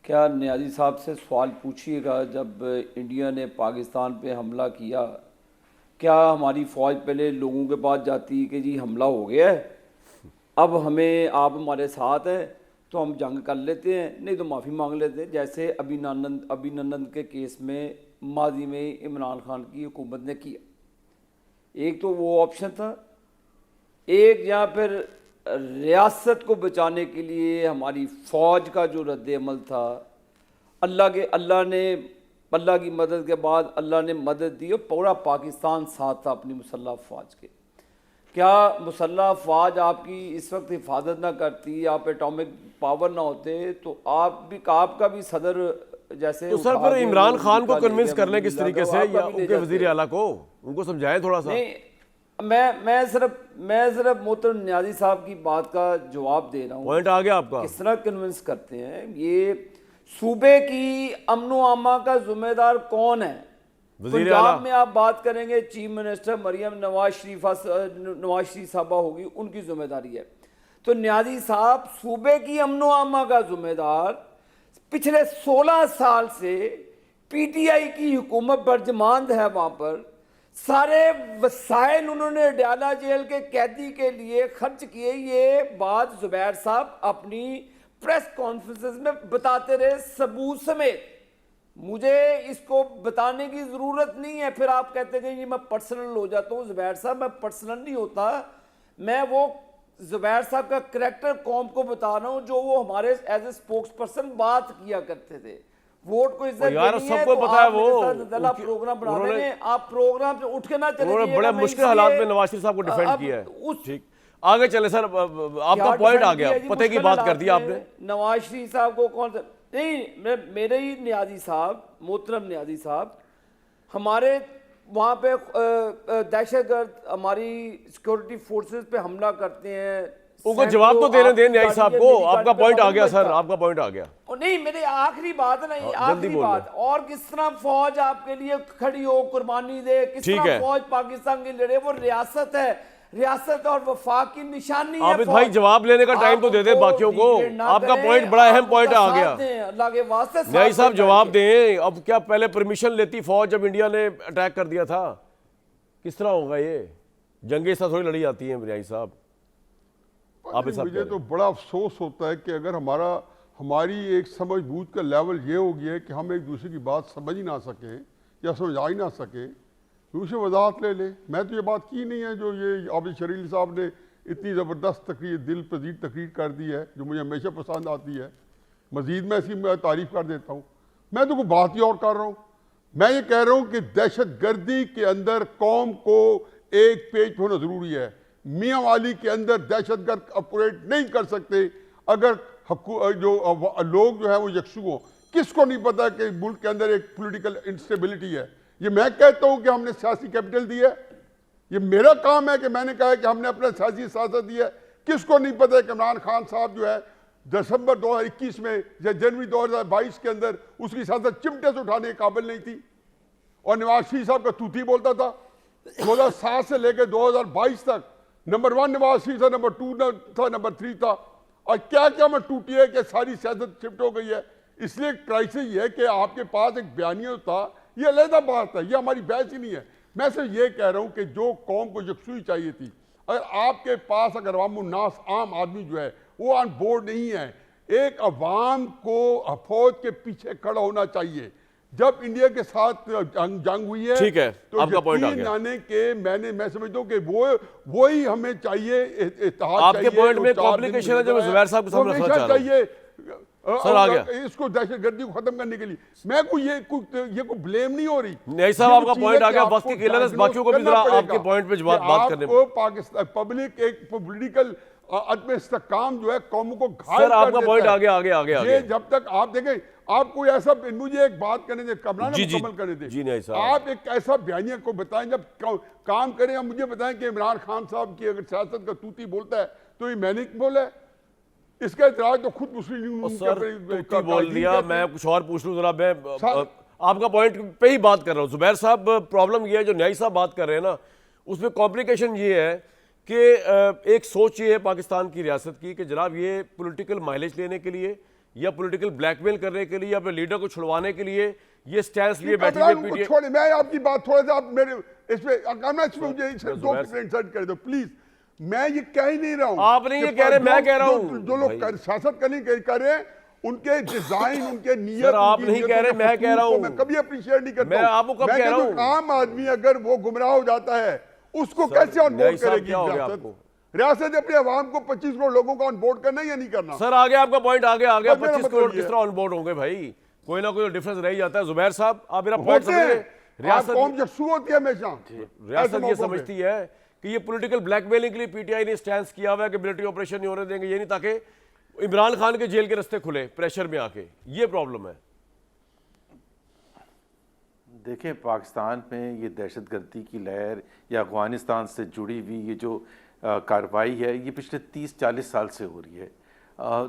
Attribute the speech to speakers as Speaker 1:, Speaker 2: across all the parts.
Speaker 1: क्या नियाज़ी साहब से सवाल पूछिएगा, जब इंडिया ने पाकिस्तान पे हमला किया, क्या हमारी फ़ौज पहले लोगों के पास जाती कि जी हमला हो गया है, अब हमें आप हमारे साथ हैं तो हम जंग कर लेते हैं, नहीं तो माफ़ी मांग लेते हैं, जैसे अभिनंदन के केस में माजी में इमरान खान की हुकूमत ने किया। एक तो वो ऑप्शन था, एक या फिर रियासत को बचाने के लिए हमारी फ़ौज का जो रद्द-ए-अमल था, अल्लाह ने अल्लाह की मदद के बाद अल्लाह ने मदद दी और पूरा पाकिस्तान साथ था अपनी मुसल्लह फ़ौज के। क्या मुसल्लह फ़ौज आपकी इस वक्त हिफाजत ना करती, आप एटॉमिक पावर ना होते तो आपका भी सदर जैसे
Speaker 2: तो सर फिर इमरान खान को कन्विंस कर लें किस तरीके से, या उनके वजीर आला को उनको समझाएं थोड़ा सा।
Speaker 1: नहीं, मैं सिर्फ मोहतरम नियाज़ी साहब की बात का जवाब दे रहा हूँ।
Speaker 2: पॉइंट आ गया आपका।
Speaker 1: किस तरह कन्विंस करते हैं, ये सूबे की अमनो आमा का जिम्मेदार कौन है? पंजाब में आप बात करेंगे चीफ मिनिस्टर मरियम नवाज शरीफ साहबा होगी, उनकी जिम्मेदारी है। तो नियाज़ी साहब सूबे की अमनो आमा का जिम्मेदार पिछले 16 साल से पीटीआई की हुकूमत बरजमांद है। वहाँ पर सारे वसाइल उन्होंने अडयाला जेल के कैदी के लिए खर्च किए। ये बात जुबैर साहब अपनी प्रेस कॉन्फ्रेंसेस में बताते रहे सबूत समेत। मुझे इसको बताने की ज़रूरत नहीं है। फिर आप कहते हैं कि ये मैं पर्सनल हो जाता हूँ। जुबैर साहब, मैं पर्सनल नहीं होता, मैं वो जुबैर साहब का करैक्टर कौम को बता रहा हूँ जो वो हमारे एज ए स्पोक्स पर्सन बात किया करते थे। वोट को इज्जत
Speaker 2: यार
Speaker 1: देनी है
Speaker 2: सबको
Speaker 1: तो
Speaker 2: पता है
Speaker 1: आप
Speaker 2: वो
Speaker 1: प्रोग्राम बना देंगे, आप प्रोग्राम से उठ के ना चले।
Speaker 2: उन्होंने बड़े मुश्किल हालात में नवाज शरीफ साहब को डिफेंड किया है। ठीक, आगे चले सर, आपका पॉइंट आ गया, पते की बात कर दी आपने।
Speaker 1: नवाज शरीफ साहब को कौन सा नहीं, मेरे ही नियाज़ी साहब, मोहतरम नियाज़ी साहब, हमारे वहाँ पे दहशतगर्द हमारी सिक्योरिटी फोर्सेस पे हमला करते हैं।
Speaker 2: उनको जवाब तो देने दें न्यायी साहब को। आपका पॉइंट आ गया सर, आपका पॉइंट आ गया।
Speaker 1: नहीं, मेरी आखिरी बात है, नहीं आखिरी बात, और किस तरह फौज आपके लिए खड़ी हो, कुर्बानी दे, किस तरह फौज पाकिस्तान की लड़े। वो रियासत है, रियासत और वफाक की निशानी है।
Speaker 2: आबिद भाई जवाब लेने का टाइम तो दे दे बाकियों को। आपका पॉइंट बड़ा अहम पॉइंट आ गया। न्यायी साहब जवाब दें। अब क्या पहले परमिशन लेती फौज जब इंडिया ने अटैक कर दिया था? किस तरह होगा ये? जंगे साथ थोड़ी लड़ी जाती है न्यायी साहब।
Speaker 3: मुझे तो बड़ा अफसोस होता है कि अगर हमारी एक समझ बूझ का लेवल ये हो गया है कि हम एक दूसरे की बात समझ ही ना सकें या समझा ही ना सकें, दूसरे वजाहत ले ले। मैं तो ये बात की नहीं है जो ये आबिद शरीफ साहब ने इतनी ज़बरदस्त तकरीर, दिल पजीर तकरीर कर दी है, जो मुझे हमेशा पसंद आती है। मज़ीद मैं इसकी तारीफ़ कर देता हूँ। मैं तो कोई बात ही और कर रहा हूँ। मैं ये कह रहा हूँ कि दहशत गर्दी के अंदर कौम को एक पेज होना ज़रूरी है। मियाँ वाली के अंदर दहशतगर्द ऑपरेट नहीं कर सकते अगर जो लोग जो है वो यकसू हों। किसको नहीं पता कि मुल्क के अंदर एक पॉलिटिकल इंस्टेबिलिटी है। ये मैं कहता हूँ कि हमने सियासी कैपिटल दी है, ये मेरा काम है कि मैंने कहा है कि हमने अपना सियासी सियासत दी है। किसको नहीं पता है कि इमरान खान साहब जो है दिसंबर 2021 में या जनवरी 2022 के अंदर उसकी सियासत चिमटे से उठाने के काबिल नहीं थी और नवाज शरीफ साहब का तूती बोलता था। 2007 से लेकर 2022 तक नंबर 1 नवाज शरीफ था, नंबर 2 था, नंबर 3 था। और क्या क्या मैं टूटी है कि सारी सियासत शिफ्ट हो गई है। इसलिए क्राइसिस ये है कि आपके पास एक बयानिया था, ये अलग बात है, ये हमारी बहस ही नहीं है। मैं सिर्फ ये कह रहा हूँ कि जो कौम को यकसुई चाहिए थी, अगर आपके पास अगर अवामुन्नास आम आदमी जो है वो ऑन बोर्ड नहीं है, एक अवाम को फौज के पीछे खड़ा होना चाहिए। जब इंडिया के साथ जंग हुई है,
Speaker 2: ठीक है,
Speaker 3: तो
Speaker 2: आपका पॉइंट आ गया।
Speaker 3: के मैं समझता हूँ कि वो ही हमें चाहिए।
Speaker 2: आपके पॉइंट में कॉम्प्लिकेशन है जो जुबैर साहब को सामने रखना चाह रहा हूं।
Speaker 3: चाहिए
Speaker 2: सर आ गया
Speaker 3: इसको दहशतगर्दी को खत्म करने के लिए। मैं ये कोई ब्लेम नहीं हो रही।
Speaker 2: नहीं साहब, आपका पॉइंट आ गया। वक्त की किल्लत, बाकियों को भी जरा आपके पॉइंट पे बात करने में।
Speaker 3: पाकिस्तान पब्लिक एक पॉलिटिकल अदम इस्तेहकाम जो है कौमों को घायल
Speaker 2: सर आपका पॉइंट आ गया।
Speaker 3: ये जब तक आप देखें, आप कोई ऐसा, मुझे एक बात करने दे, कमरान मुकम्मल करने दे।
Speaker 2: जी नहीं साहब,
Speaker 3: आप एक ऐसा बयानिया को बताएं जब काम करें। आप मुझे बताएं कि इमरान खान साहब की अगर सियासत का तूती बोलता है तो ये मैंने बोला है। इसका इतराज तो खुद मुस्लिम
Speaker 2: सर बोल दिया। मैं कुछ और पूछ लूं जरा। मैं आपका पॉइंट पे ही बात कर रहा हूं जुबैर साहब। प्रॉब्लम ये है जो न्यायी साहब बात कर रहे हैं ना, उसमें कॉम्प्लिकेशन ये है कि एक सोच ये है पाकिस्तान की रियासत की कि जनाब ये पॉलिटिकल माइलेज लेने के लिए या पॉलिटिकल ब्लैकमेल करने के लिए या अपने लीडर को छुड़वाने के लिए ये स्टैंड लिए बैठी है पीटीआई?
Speaker 3: छोड़े, मैं आपकी बात थोड़ा सा आप मेरे इसमें मुझे 2 मिनट सेट कर दो प्लीज। मैं ये कह ही नहीं रहा हूं,
Speaker 2: आप नहीं ये कह रहे, मैं कह रहा हूं।
Speaker 3: जो लोग शासक कर रहे हैं उनके डिजाइन, उनके नियत,
Speaker 2: सर आप नहीं कह रहे, मैं कह रहा हूं।
Speaker 3: मैं कभी अप्रिशिएट नहीं करता।
Speaker 2: मैं आपको कब कह रहा हूं?
Speaker 3: आम आदमी अगर वो गुमराह हो जाता है उसको कैसे ऑन बोर्ड करेगी रियासत? अपने अवाम को 25 करोड़ लोगों को ऑन बोर्ड करना या नहीं करना?
Speaker 2: सर आ गया आपका पॉइंट, आ गया 25 करोड़ किस तरह ऑन बोर्ड होंगे भाई? कोई ना कोई डिफरेंस रह जाता है। जुबैर साहब आप मेरा पॉइंट समझिए। रियासत
Speaker 3: कौम जस्सू होती है हमेशा,
Speaker 2: रियासत ये समझती है कि ये पॉलिटिकल ब्लैकमेलिंग के लिए पीटीआई ने स्टैंड किया हुआ है कि मिलिट्री ऑपरेशन नहीं होने देंगे, ये नहीं ताकि इमरान खान के जेल के रास्ते खुले प्रेशर में आके। ये प्रॉब्लम है।
Speaker 4: देखें, पाकिस्तान में ये दहशतगर्दी की लहर या अफगानिस्तान से जुड़ी हुई ये जो कार्रवाई है ये पिछले 30-40 साल से हो रही है।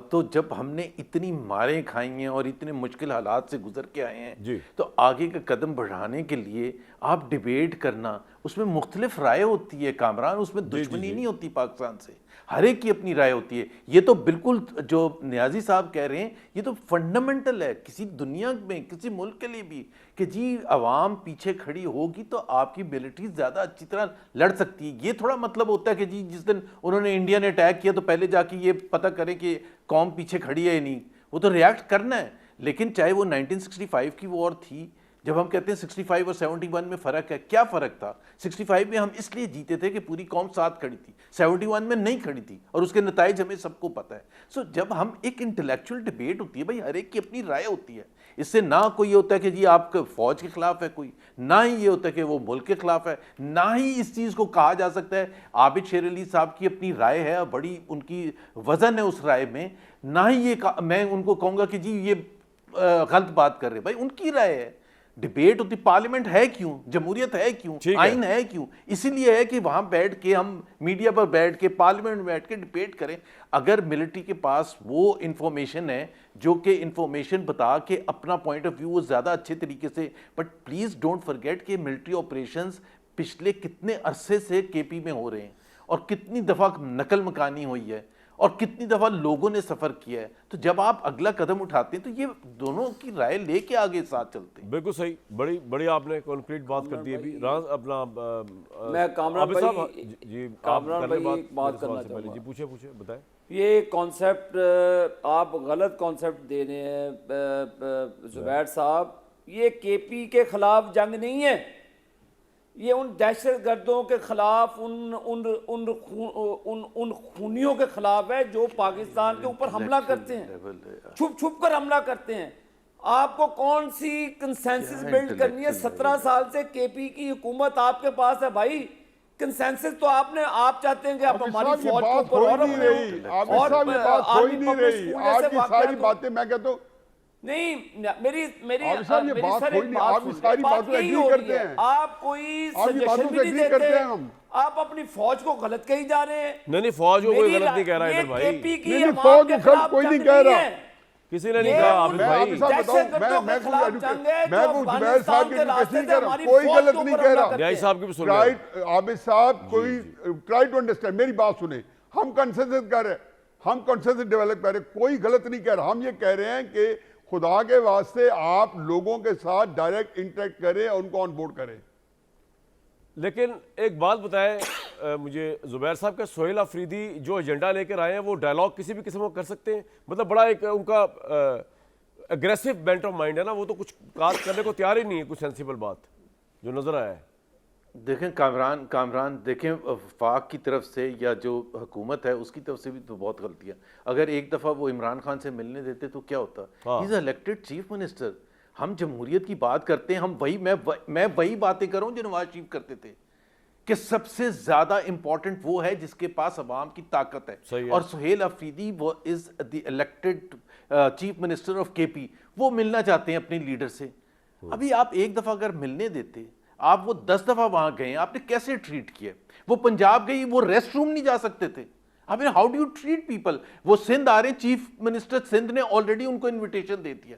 Speaker 4: तो जब हमने इतनी मारें खाई हैं और इतने मुश्किल हालात से गुजर के आए हैं तो आगे का कदम बढ़ाने के लिए आप डिबेट करना, उसमें मुख्तलिफ राय होती है कामरान, उसमें दुश्मनी नहीं होती पाकिस्तान से, हर एक की अपनी राय होती है। ये तो बिल्कुल जो नियाजी साहब कह रहे हैं ये तो फंडामेंटल है किसी दुनिया में, किसी मुल्क के लिए भी, कि जी अवाम पीछे खड़ी होगी तो आपकी मिलिट्री ज़्यादा अच्छी तरह लड़ सकती है। ये थोड़ा मतलब होता है कि जी जिस दिन उन्होंने इंडिया ने अटैक किया तो पहले जाके ये पता करें कि कौम पीछे खड़ी है या नहीं, वो तो रिएक्ट करना है। लेकिन चाहे वो 1965 की वॉर थी, जब हम कहते हैं 65 और 71 में फ़र्क है, क्या फ़र्क था? 65 में हम इसलिए जीते थे कि पूरी कौम साथ खड़ी थी, 71 में नहीं खड़ी थी और उसके नताइज हमें सबको पता है। सो जब हम एक इंटेलेक्चुअल डिबेट होती है भाई, हर एक की अपनी राय होती है, इससे ना कोई ये होता है कि जी आप फौज के खिलाफ है कोई, ना ही ये होता है कि वो मुल्क के खिलाफ है, ना ही इस चीज़ को कहा जा सकता है आबिद शेर अली साहब की अपनी राय है, बड़ी उनकी वज़न है उस राय में, ना ही ये मैं उनको कहूँगा कि जी ये गलत बात कर रहे, भाई उनकी राय है। डिबेट होती, पार्लियामेंट है क्यों, जमहूरियत है क्यों, आइन है क्यों? इसीलिए है कि वहां बैठ के हम मीडिया पर बैठ के पार्लियामेंट में बैठ के डिबेट करें। अगर मिलिट्री के पास वो इंफॉर्मेशन है जो कि इंफॉर्मेशन बता के अपना पॉइंट ऑफ व्यू वो ज़्यादा अच्छे तरीके से, बट प्लीज़ डोंट फॉरगेट कि मिलिट्री ऑपरेशंस पिछले कितने अरसे से केपी में हो रहे हैं और कितनी दफ़ा नकल मकानी हुई है और कितनी दफ़ा लोगों ने सफ़र किया है। तो जब आप अगला कदम उठाते हैं तो ये दोनों की राय लेके आगे साथ चलते हैं।
Speaker 2: बिल्कुल सही, बड़ी बड़ी आपने कॉन्क्रीट बात कर दी है। अभी अपना
Speaker 1: मैं कामरान भाई
Speaker 2: जी
Speaker 1: कामरान भाई एक बात करना चाहूँगा।
Speaker 2: जी पूछे बताएं।
Speaker 1: ये कॉन्सेप्ट आप गलत कॉन्सेप्ट दे रहे हैं जुबैर साहब। ये केपी के खिलाफ जंग नहीं है, ये उन दहशतगर्दों के खिलाफ उन खूनियों के खिलाफ है जो पाकिस्तान के ऊपर हमला करते हैं, छुप छुप कर हमला करते हैं। आपको कौन सी कंसेंसस बिल्ड करनी है? 17 साल से केपी की हुकूमत आपके पास है भाई। कंसेंसस तो आप चाहते हैं कि आप हमारी फौज के ऊपर और
Speaker 3: सारी बातें मैं कहता हूँ
Speaker 1: नहीं, मेरी आप कोई सजेशन भी नहीं देते, आप अपनी फौज को गलत कही जा रहे हैं।
Speaker 2: नहीं फौज को कोई गलत नहीं कह रहा है भाई,
Speaker 1: केपी की फौज को गलत कोई नहीं कह रहा,
Speaker 2: किसी ने नहीं कहा। आबिद भाई
Speaker 3: मैं जुबैर साहब की एजुकेशन कर रहा हूं, कोई गलत नहीं कह रहा।
Speaker 2: न्याय साहब की भी सुन रहे हैं।
Speaker 3: आबिद साहब कोई ट्राई टू अंडरस्टैंड, मेरी बात सुने। हम कंसेंसस कर रहे हैं, हम कंसेंसस डेवलप कर रहे हैं, कोई गलत नहीं कह रहा। हम ये कह रहे हैं कि खुदा के वास्ते आप लोगों के साथ डायरेक्ट इंटरेक्ट करें और उनको ऑन बोर्ड करें।
Speaker 2: लेकिन एक बात बताएं मुझे जुबैर साहब का, सोहेल अफरीदी जो एजेंडा लेकर आए हैं वो डायलॉग किसी भी किस्म का कर सकते हैं? मतलब बड़ा एक उनका एग्रेसिव बेंट ऑफ माइंड है ना, वो तो कुछ बात करने को तैयार ही नहीं है, कुछ सेंसिबल बात जो नजर आया है।
Speaker 4: देखें कामरान देखें, वफाक की तरफ से या जो हुकूमत है उसकी तरफ से भी तो बहुत गलती है। अगर एक दफ़ा वो इमरान खान से मिलने देते तो क्या होता? He is elected chief minister. हम जमहूरियत की बात करते हैं, हम वही मैं वही बातें कर रहा हूँ जो नवाज शरीफ करते थे कि सबसे ज़्यादा इंपॉर्टेंट वो है जिसके पास अवाम की ताकत है। और सुहेल अफरीदी वो is the elected chief minister of KP, वो मिलना चाहते हैं अपने लीडर से। अभी आप एक दफ़ा अगर मिलने देते, आप वो 10 दफा वहां गए, आपने कैसे ट्रीट किया? वो पंजाब गई, वो रेस्ट रूम नहीं जा सकते थे। I mean how do you treat people? वो सिंध आ रहे, चीफ मिनिस्टर सिंध ने ऑलरेडी उनको इनविटेशन दे दिया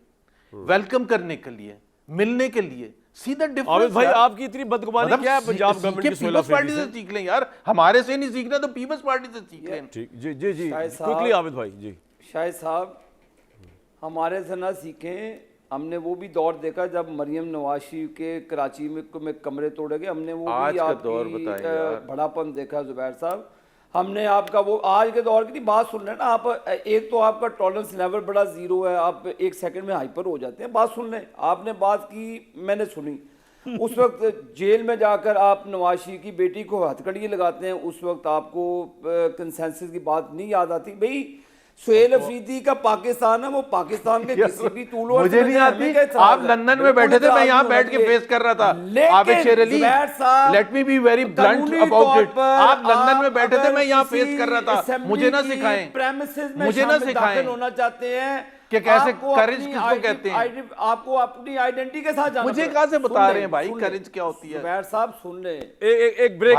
Speaker 4: वेलकम करने के लिए, मिलने के लिए। सीधा डिफरेंस
Speaker 2: भाई आपकी इतनी बदगुमानी क्या है पंजाब गवर्नमेंट की?
Speaker 4: पीपल्स पार्टी से सीख लें यार, हमारे से नहीं सीखना तो पीपल्स पार्टी से सीख लें।
Speaker 2: ठीक जी जी जी क्विकली आबिद भाई जी।
Speaker 1: शाहिद साहब, हमारे से ना सीखें। हमने वो भी दौर देखा जब मरियम नवाज शरीफ के कराची में कमरे तोड़े गए, हमने वो
Speaker 4: आज
Speaker 1: भी
Speaker 4: का
Speaker 1: आपकी
Speaker 4: दौर बताएं यार।
Speaker 1: बड़ापन देखा जुबैर साहब। हमने आपका वो आज के दौर की बात सुन रहे हैं ना आप, एक तो आपका टॉलरेंस लेवल बड़ा जीरो है, आप एक सेकंड में हाइपर हो जाते हैं। बात सुन लें, आपने बात की, मैंने सुनी। उस वक्त जेल में जाकर आप नवाज शरीफ की बेटी को हथकड़ी लगाते हैं, उस वक्त आपको कंसेंसस की बात नहीं याद आती। भाई सुहेल अफरीदी का पाकिस्तान है, वो पाकिस्तान के किसी भी तूलो
Speaker 4: मुझे नहीं आती। आप लंदन में बैठे थे, मैं यहाँ बैठ के फेस कर रहा था। आबिद शेर Ali, let me be very blunt about it. आप लंदन में बैठे थे, मैं यहाँ फेस कर रहा था। मुझे ना सिखाएं, मुझे ना सिखाएं
Speaker 1: होना चाहते हैं
Speaker 4: कि कैसे करेज किसको कहते हैं।
Speaker 1: आपको अपनी आइडेंटिटी के साथ जाना
Speaker 4: मुझे कहाँ से बता रहे हैं भाई करेज क्या होती है।
Speaker 1: जुबैर साहब सुन ले,
Speaker 2: एक ब्रेक